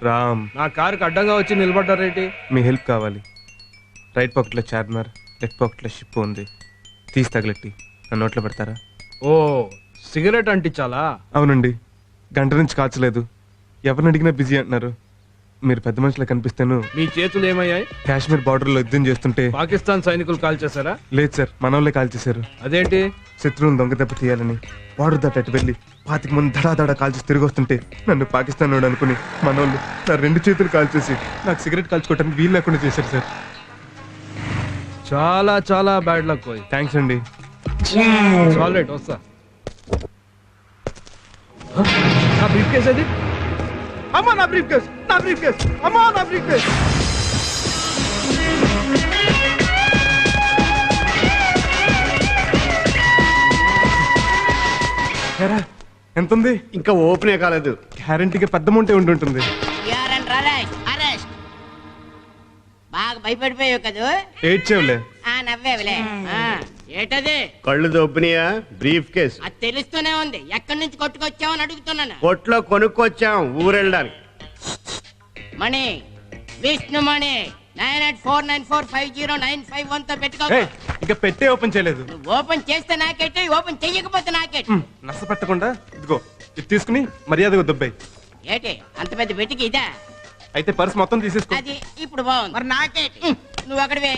రామ్, నా కారుకి అడ్డంగా వచ్చి నిలబడ్డారేంటి? మీ హెల్ప్ కావాలి. రైట్ పాకెట్లో చార్మినార్, లెఫ్ట్ పాకెట్లో షిప్ ఉంది. తీసి తగలెట్టి నా నోట్లో పెడతారా? ఓ, సిగరెట్ అంటించాలా? అవునండి, గంట నుంచి కాల్చలేదు. ఎవరిని అడిగినా బిజీ అంటున్నారు. మీరు పెద్ద మనుషులా కనిపిస్తాను. మీ చేతులు ఏమయ్యాయి? కాశ్మీర్ బార్డర్లో యుద్ధం చేస్తుంటే పాకిస్తాన్ సైనికులు కాల్ చేశారా? లేదు సార్, మనోళ్ళే కాల్ చేశారు. అదేంటి? శత్రువుని దొంగ దెబ్బ తీయాలని బార్డర్ దాటి వెళ్ళి 25 మంది దడా కాల్చేసి తిరిగి వస్తుంటే నన్ను పాకిస్తాన్ వాడు అనుకుని మనోళ్ళు నా 2 చేతులు కాల్చేసి నాకు సిగరెట్ కాల్చుకోవటానికి వీలు లేకుండా చేశారు సార్. చాలా చాలా బ్యాడ్ లక్ పోయి. థ్యాంక్స్ అండి. రైట్, వస్తా. నా బ్రీఫ్ కేస్ అది. అమ్మా నా బ్రీఫ్ కేస్, నా బ్రీఫ్ కేస్, అమ్మా నా బ్రీఫ్ కేస్. ఎంత ఉంది? ఇంకా ఓపెనే కాలేదు. గ్యారంటీగా పెద్ద అమౌంటే ఉంటుంటుంది. బాగా భయపడిపోయావు కదా. ఏడ్చేవులే. నవ్వేవులే. ఏటది? కళ్ళు దొబ్బినాయా? Brief case. అది తెలుస్తూనే ఉంది. ఎక్కడి నుంచి కొట్టుకొచ్చావని అడుగుతున్నాను. కొట్లో కొనుక్కొచ్చాం ఊరెళ్ళడానికి. మణి, విష్ణు మణి 9849450951 తో పెట్టుకో. ఇంకా పెట్టే ఓపెన్ చేయలేదు. నువ్వు ఓపెన్ చేస్తే నాకేటి, ఓపెన్ చెయ్యకపోతే నాకేటి. నష్ట పెట్టకుండా ఇదిగో ఇది తీసుకుని మర్యాదగా దొబ్బాయి. ఏటి అంత పెద్ద పెట్టికి ఇదా? అయితే పర్స్ మొత్తం తీసేసుకో. అది ఇప్పుడు బాగుంది. మరి నాకేటి? నువ్వు అక్కడివే.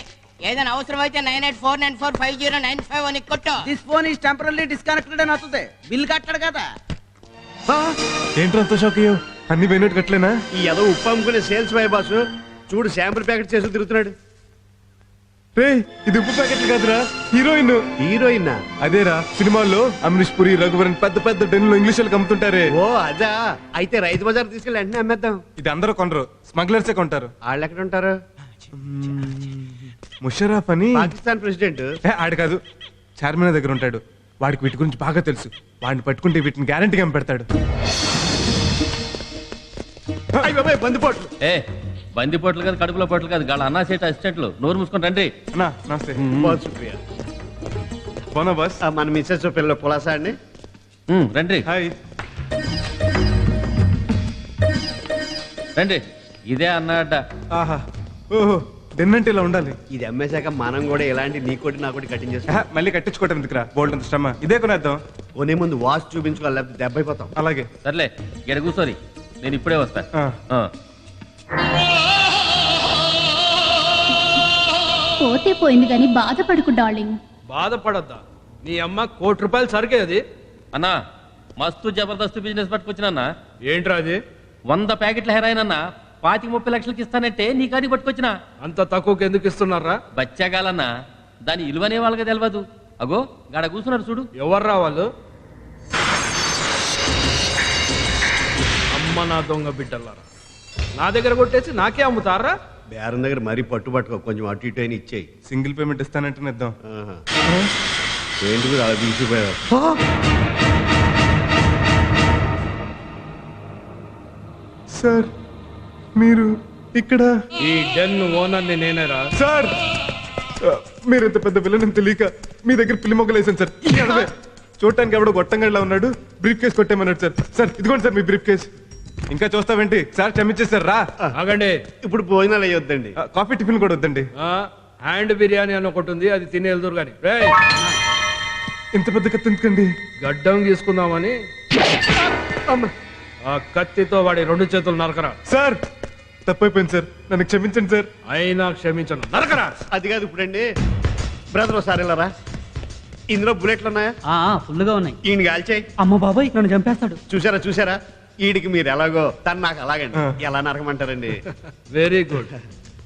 ఏదైనా అవసరం అయితే 9849450951 కొట్టు. This phone is temporary disconnected అని వస్తుంది. బిల్ కట్టాడు కదా. ఏంట్రా అంత షాక్ అయ్యో? అన్ని పోయినట్టు కట్టలేనా? ఈ ఏదో ఉప్పు అమ్ముకునే సేల్స్ బాయ్ బాసు చూడు శాంపుల్ ప్యాకెట్ చేసి తిరుగుతున్నాడు. రే, ఇది ఉప్పు ప్యాకెట్లు కాదురా, హీరోయిన్. హీరోయిన్? అదేరా, సినిమాల్లో అమరీష్ పురి, రఘువరన్ పెద్ద పెద్ద డెన్లో ఇంగ్లీష్ వాళ్ళకి అమ్ముతుంటారే. ఓ అదా. అయితే రైతు బజార్ తీసుకెళ్ళి వెంటనే అమ్మేద్దాం. ఇది అందరూ కొనరు, స్మగ్లర్సే కొంటారు. వాళ్ళు ఎక్కడ ఉంటారు? ముషరఫ్ అని పాకిస్తాన్ ప్రెసిడెంట్. ఆడు కాదు, చార్మినార్ దగ్గర ఉంటాడు. వాడికి వీటి గురించి బాగా తెలుసు. వాడిని పట్టుకుంటే వీటిని గ్యారంటీగా పెడతాడు. బందిపోట్లు. ఏ బందిపోట్లు కాదు, కడుపులో పోట్లు కాదు, గాళ్ళ అన్నా సేట అసిస్టెంట్లు. నోరు మూసుకొని రండి. అన్నా నమస్తే. సుప్రియ బోనా బాస్. మన మిస్సెస్ పిల్లలు పులాసా అండి. రండి హాయ్. రండి. ఇదే అన్న అడ్డ. ఆహా, ఓహో, డెన్ అంటే ఇలా ఉండాలి. ఇది అమ్మేశాక మనం కూడా ఇలాంటి నీకోటి నాకోటి కటింగ్ చేస్తాం. మళ్ళీ కట్టించుకోవటం ఎందుకురా, బోల్డ్ అంత శ్రమ. ఇదే కొనేద్దాం. కొనే ముందు వాచ్ చూపించుకోవాలి, లేకపోతే దెబ్బ అయిపోతాం. అలాగే. సర్లే, ఇక్కడ కూర్చోరి, నేను ఇప్పుడే వస్తా. పోతే పోయింది కానీ బాధపడుకు డార్లింగ్. బాధపడద్దా? నీ అమ్మ ₹1 కోటి సరికే అది. అన్నా, మస్తు జబర్దస్త్ బిజినెస్ పట్టుకొచ్చినా. ఏంట్రా అది? 100 ప్యాకెట్ల హెరాయిన్ అన్న 25-30 లక్షలకి ఇస్తానంటే నీ కాడి పట్టుకొచ్చిన. అంత తక్కువకి ఎందుకు ఇస్తున్నారా? బచ్చాగాలన్నా, దాని ఇలువనే వాళ్ళకి తెలియదు. అగో గాడ కూర్చున్నారు చూడు. ఎవర్రా వాళ్ళు? అమ్మ నా దొంగ బిడ్డలారా, నా దగ్గర కొట్టేసి నాకే అమ్ముతారా? బేరం దగ్గర మరీ పట్టుబట్టుకో, కొంచెం అటు ఇటు అయినా ఇచ్చేయి. సింగిల్ పేమెంట్ ఇస్తానంటే ఇద్దాం. ఏంటి మీరు అలా తీసిపోయారు? సార్, మీరు ఇక్కడ? ఈ డెన్ ఓనర్ని నేనేరా. సార్, మీరు ఇంత పెద్ద పిల్లని తెలియక మీ దగ్గర పిల్లి మొగ్గలు వేసాను సార్. చూడటానికి ఎవడో గొట్టంగడిలా ఉన్నాడు. బ్రీఫ్ కేసు కొట్టేమన్నాడు సార్. సార్ ఇదిగోండి సార్ మీ బ్రీఫ్ కేసు. ఇంకా చూస్తావేంటి సార్? క్షమించేసారు రా. ఆగండి, ఇప్పుడు భోజనాలు అయ్యొద్దండి. కాఫీ టిఫిన్ కూడా వద్దండి. హ్యాండ్ బిర్యానీ అని ఒకటి ఉంది, అది తిని వెళ్దురు కానీ. ఇంత పెద్ద కత్తి ఎందుకండి? గడ్డం తీసుకుందామని. ఆ కత్తితో వాడి 2 చేతులు నరకరా. సార్ తప్పైపోయింది సార్, నన్ను క్షమించండి సార్. అయినా క్షమించను, నరకరా. అది కాదు ఇప్పుడండి. బ్రదర్ ఒకసారి వెళ్ళరా. ఇందులో బుల్లెట్లు ఉన్నాయా? ఫుల్ గా ఉన్నాయి. ఈయన కాల్చేయి. అమ్మ బాబాయ్, నన్ను చంపేస్తాడు. చూసారా ఈడికి మీరు ఎలాగో, తను నాకు అలాగండి. ఎలా నరకమంటారండి? Very good.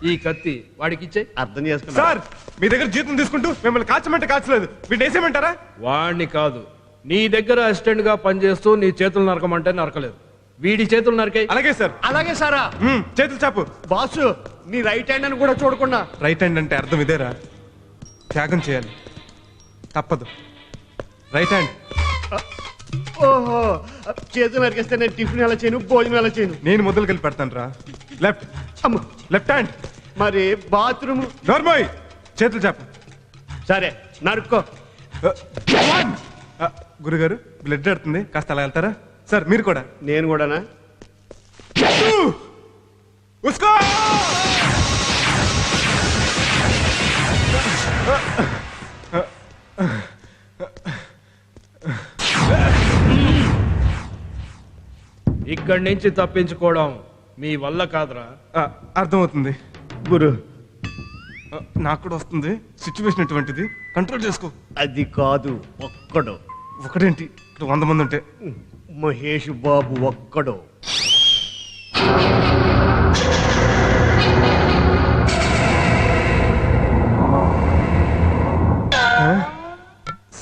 ఈ కత్తి వాడికి ఇచ్చేయి. అర్థం చేసుకున్నా సార్, మీ దగ్గర జీతం తీసుకుంటూ మిమ్మల్ని కాల్చమంటే కాల్చలేదు. వీటి వేసేయమంటారా? వాడిని కాదు, నీ దగ్గర అసిస్టెంట్ గా పనిచేస్తూ నీ చేతులు నరకమంటే నరకలేదు. వీడి చేతులు నరకాయి. అలాగే సార్. అలాగే సారా. చేతులు చాపు. బాసు, నీ రైట్ హ్యాండ్ అని కూడా చూడకుండా. రైట్ హ్యాండ్ అంటే అర్థం ఇదేరా, త్యాగం చేయాలి, తప్పదు. Right hand. ఓహో, చేతులు నరికేస్తే నేను టిఫిన్ ఎలా చేయను, భోజనం ఎలా చేయను? నేను మొదలు కలిపి పెడతాను రా. లెఫ్ట్. అమ్మ, లెఫ్ట్ హ్యాండ్. మరి బాత్రూమ్? నోర్మోయ్, చేతులు చాపు. సరే నరుక్కో. గురుగారు, బ్లడ్ ఆడుతుంది, కాస్త అలా వెళ్తారా? సార్ మీరు కూడా. నేను కూడానా? ఇక్కడి నుంచి తప్పించుకోవడం మీ వల్ల కాదురా. అర్థమవుతుంది గురు నాకు కూడా వస్తుంది. సిచ్యువేషన్ ఎటువంటిది, కంట్రోల్ చేసుకో. అది కాదు, ఒక్కడు. ఒకటేంటి, ఇక్కడ 100 మంది ఉంటే. మహేష్ బాబు ఒక్కడు.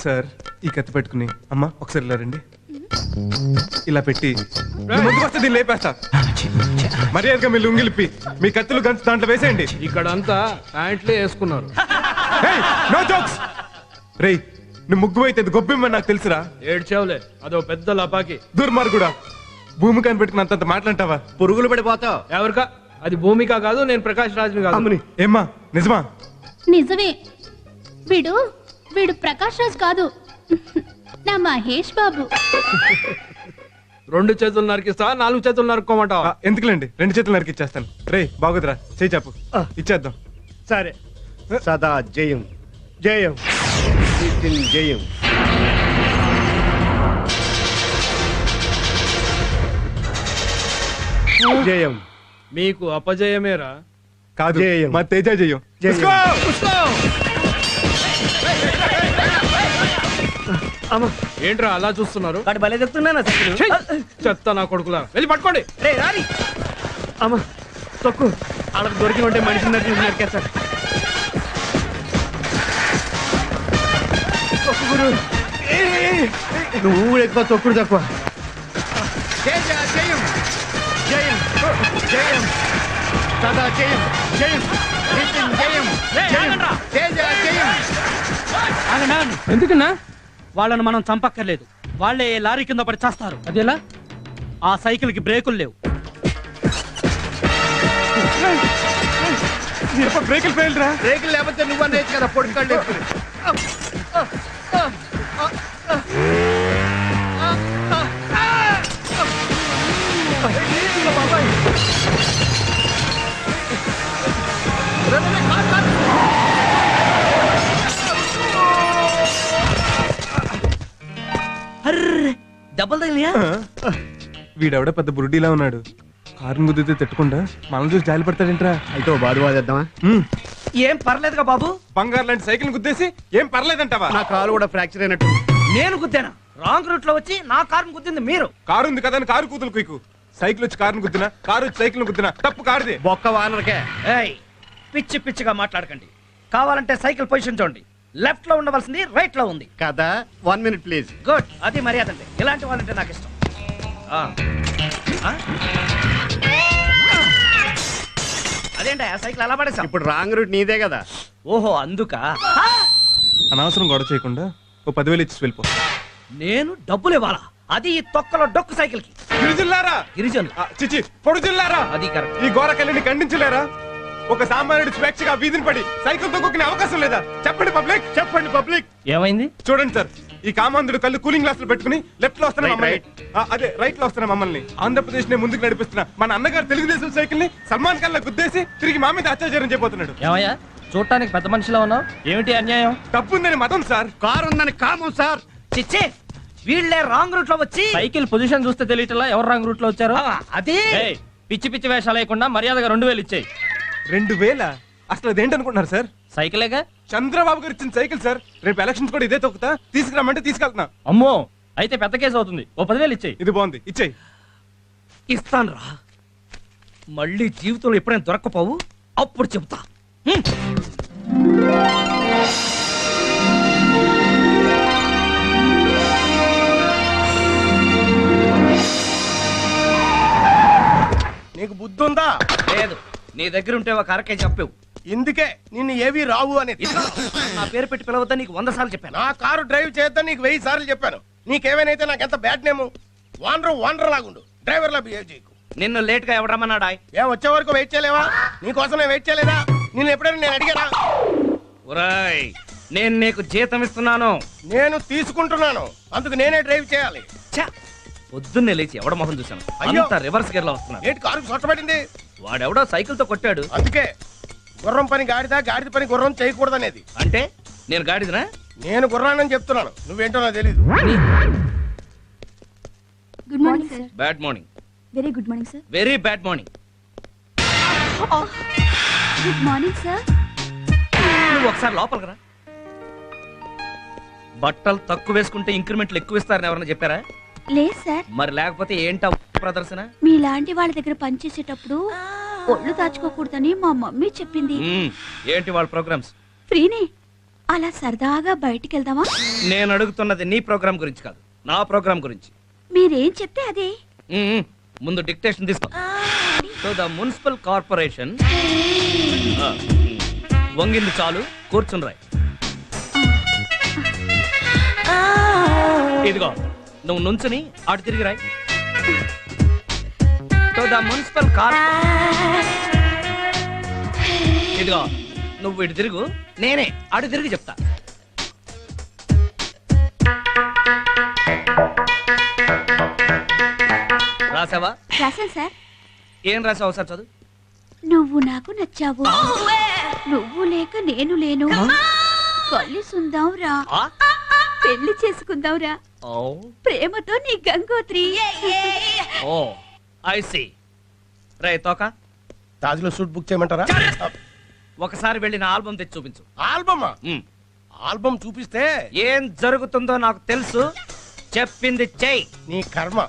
సార్ ఈ కత్తి పెట్టుకుని అమ్మా ఒకసారి ఇలా రండి. ఇలా పెట్టి మీ ముందుకు వస్తే దీన్ని లేపేస్తా. మర్యాదగా మీ లుంగిలిప్పి మీ కత్తులు గన్స్ దాంట్లో వేసేయండి. ఇక్కడంతా ప్యాంట్లే వేసుకున్నారు. No jokes. రేయ్ నువ్వు ముగ్గు అయితే గొబ్బిమ్మని నాకు తెలుసురా. ఏడ్చావులే, అదో పెద్ద లపాకి. దుర్మార్గుడా, భూమి కనిపెట్టుకుని అంతంత మాట్లాంటావా? పురుగులు పడిపోతావు. ఎవరికా? అది భూమిక కాదు, నేను ప్రకాష్ రాజ్ని కాదు. అమ్మని ఏమ్మా నిజమా? నిజమే. వీడు వీడు ప్రకాష్ రాజ్ కాదు, నా మహేష్ బాబు. 2 చేతులు నరికిస్తా, 4 చేతులు నరుక్కోమంటావా? ఎందుకులేండి, 2 చేతులు నరికిచ్చేస్తాను. రేయ్ బాగుదిరా, చేయి చాపు. ఇచ్చేద్దాం. సరే. సదా జయం జయం నితిన్ జయం. జయం. మీకు అపజయమేరా. కాదు జయం. మా తేజ జయం. జయం. తీసుకో! అమ్మ ఏంట్రా అలా చూస్తున్నారు? వాడు భలే చెప్తున్నానా సైకిల్? ఛీ! చెత్త నా కొడుకులా, వెళ్ళి పట్టుకోండి. రే రాని. అమ్మ తొక్కు. వాళ్ళకి దొరికిన ఉంటే మనిషి నరికేస్తారు. తొక్కు గురు. నువ్వు ఎక్కువ, తొక్కుడు తక్కువ. జయం జయం జయం సదా జయం జయం నితిన్ జయం జయం తేజ జయం. ఎందుకన్నా? వాళ్ళను మనం చంపక్కర్లేదు, వాళ్ళే లారీ కింద పడి చేస్తారు. అదేలా? ఆ సైకిల్ కి బ్రేకులు లేవు. బ్రేకులు ఫెయిల్ రా. బ్రేకులు లేకపోతే నువ్వు అనేది కదా పొడికాళ్ళు. అర్రే దెబ్బలు తగిలియా? వీడెవడ పెద్ద బురుడీలా ఉన్నాడు. కారుని గుద్దితే తిట్టకుండా మనం చూసి జాలి పడతాడేంట్రా. అయితే బాధ బాధేద్దామా? ఏం పర్లేదుగా బాబు. బంగారు లాంటి సైకిల్ గుద్దేసి ఏం పర్లేదంటావా? నా కాలు కూడా ఫ్రాక్చర్ అయినట్టు. నేను గుద్దానా? రాంగ్ రూట్ లో వచ్చి నా కారుని గుద్దింది మీరు. కారు ఉంది కదా అని కారు కూతులు కుయ్కు. సైకిల్ వచ్చి కారుని గుద్దినా, కారు వచ్చి సైకిల్ గుద్దినా తప్పు కారుదే. బొక్క వానరకే. ఏయ్ పిచ్చి పిచ్చిగా మాట్లాడకండి. కావాలంటే సైకిల్ పొజిషన్ చూడండి. లెఫ్ట్ లో ఉండవలసింది రైట్ లో ఉంది కదా. 1 minute ప్లీజ్. గుడ్, అది మర్యాద అంటే. ఇలాంటి వాళ్ళంటే నాకు ఇష్టం. అదేంటి ఆ సైకిల్ అలా పడేసా? ఇప్పుడు రాంగ్ రూట్ నీదే కదా. ఓహో అందుకా? అనవసరం గొడవ చేయకుండా ఓ 10,000 ఇచ్చి వెళ్ళిపో. నేను డబ్బులు ఇవ్వాలా? అది ఈ తొక్కలో డొక్కు సైకిల్ కి. గిరిజనులారా, గిరిజనులు చిచి పొడుజిల్లారా, అది కరెక్ట్. ఈ ఘోరకల్లిని ఖండించలేరా? ఒక సామాన్యుడు స్వేచ్ఛగా వీధిని పడి సైకిల్ తొక్కునే అవకాశం లేదా? చెప్పండి పబ్లిక్, చెప్పండి పబ్లిక్. ఏమైంది? చూడండి సార్, ఈ కామాంధుడు కళ్ళు కూలింగ్ గ్లాసులు పెట్టుకుని లెఫ్ట్ లో వస్తున్న మమ్మల్ని, అదే రైట్ లో వస్తున్న మమ్మల్ని ఆంధ్రప్రదేశ్ నే ముందుకు నడిపిస్తున్న మన అన్నగారు తెలుగుదేశం సైకిల్ ని సల్మాన్ ఖాన్ లా గుద్దేసి తిరిగి మా మీద అత్యాచారం చేయబోతున్నాడు. ఏమయ్యా చూడటానికి పెద్ద మనిషిలా ఉన్నావు, ఏమిటి అన్యాయం? తప్పుందని మతం సార్. కారు ఉందని కామం సార్. చిచ్చే వీళ్ళే రాంగ్ రూట్ లో వచ్చి సైకిల్ పొజిషన్ చూస్తే తెలియటలా ఎవరు రాంగ్ రూట్ లో వచ్చారు. అదే ఏయ్, పిచ్చి పిచ్చి వేషాలు లేకుండా మర్యాదగా 2,000 ఇచ్చేయి. 2,000? అసలు అదేంటనుకుంటున్నారు సార్? సైకిలేగా. చంద్రబాబు గారు ఇచ్చిన సైకిల్ సార్. రేపు ఎలక్షన్స్ కూడా ఇదే తొక్కుతా, తీసుకురామంటే తీసుకెళ్తున్నా. అమ్మో, అయితే పెద్ద కేసు అవుతుంది. ఓ 10,000 ఇచ్చేయి. ఇది బాగుంది, ఇచ్చేయి. ఇస్తాను రా. మళ్ళీ జీవితంలో ఎప్పుడైనా దొరకపోవు, అప్పుడు చెబుతా. నీకు బుద్ధి ఉందా? లేదు, నీ దగ్గర ఉంటే ఒక అరకే చెప్పావు. ఇందుకే నిన్ను ఏవి రావు అనేది. నా పేరు పెట్టి పిలవద్దని నీకు 100 సార్లు చెప్పాను. నా కారు డ్రైవ్ చేద్దాం నీకు 1000 సార్లు చెప్పాను. నీకేమైనా నాకు ఎంత బ్యాడ్ నేము. వానర్ లాగుండు, డ్రైవర్ లా బిహేవ్ చేయకు. నిన్ను లేట్ గా ఎవడు రమ్మన్నాడా? ఏం వచ్చే వరకు వెయిట్ చేయలేవా? నీకోసం నేను వెయిట్ చేయలేదా? నిన్ను ఎప్పుడైనా నేను అడిగారా? ఒరాయ్, నేను నీకు జీతం ఇస్తున్నాను. నేను తీసుకుంటున్నాను, అందుకు నేనే డ్రైవ్ చేయాలి. ఛ, పొద్దున్నే లేచి ఎవడ మొహం చూశాను. అయ్యో. అంతా రివర్స్ గేర్ లో వస్తున్నాడు. ఏంటి కారు సొట్టబడింది? వాడెవడో సైకిల్ తో కొట్టాడు. అందుకే గుర్రం పని గాడిద, గాడిద పని గుర్రం చేయకూడదనేది. అంటే నేను గాడిదనా? నేను గుర్రానని చెప్తున్నాను, నువ్వేంటో నాకు తెలీదు. Good morning sir. Bad morning. Very good morning sir. Very bad morning. Good morning sir. నువ్వు ఒకసారి లోపలికి రా. బట్టలు తక్కువ వేసుకుంటే ఇంక్రిమెంట్లు ఎక్కువ ఇస్తారని ఎవరన్నా చెప్పారా? లేదు సార్. మరి లేకపోతే ఏంటా ప్రదర్శన? మీలాంటి వాళ్ళ దగ్గర పనిచేసేటప్పుడు ఒళ్ళు దాచుకోకూడదని మా మమ్మీ చెప్పింది. ఏంటి వాళ్ళ ప్రోగ్రామ్స్? ఫ్రీనే, అలా సరదాగా బయటికి వెళ్దామా? నేను అడుగుతున్నది నీ ప్రోగ్రామ్ గురించి కాదు, నా ప్రోగ్రామ్ గురించి. మీరేం చెప్తే అదే. ముందు డిక్టేషన్ తీసుకో. సో ద మున్సిపల్ కార్పొరేషన్ వంగింది చాలు, కూర్చుని రాయ్. ఇదిగో నువ్వు నుంచుని అటు తిరిగి రాయ్. సో ద మున్సిపల్ ఇదిగో నువ్వు ఇటు తిరుగు, నేనే అటు తిరిగి చెప్తా. రాసావా? రాశాను సార్. ఏం రాసావు సార్? చదువు. నువ్వు నాకు నచ్చావు, నువ్వు లేక నేను లేను, కలిసుందాం రా, పెళ్లి చేసుకుందాం రా, ప్రేమతో నీ గంగోత్రి. ఓ ఐ సీ. రే తోక, తాజ్లో సూట్ బుక్ చేయమంటారా? ఒకసారి వెళ్ళి నా ఆల్బమ్ తెచ్చి చూపించు. ఆల్బమా? ఆల్బమ్ చూపిస్తే ఏం జరుగుతుందో నాకు తెలుసు, చెప్పింది చెయ్యి. నీ కర్మ.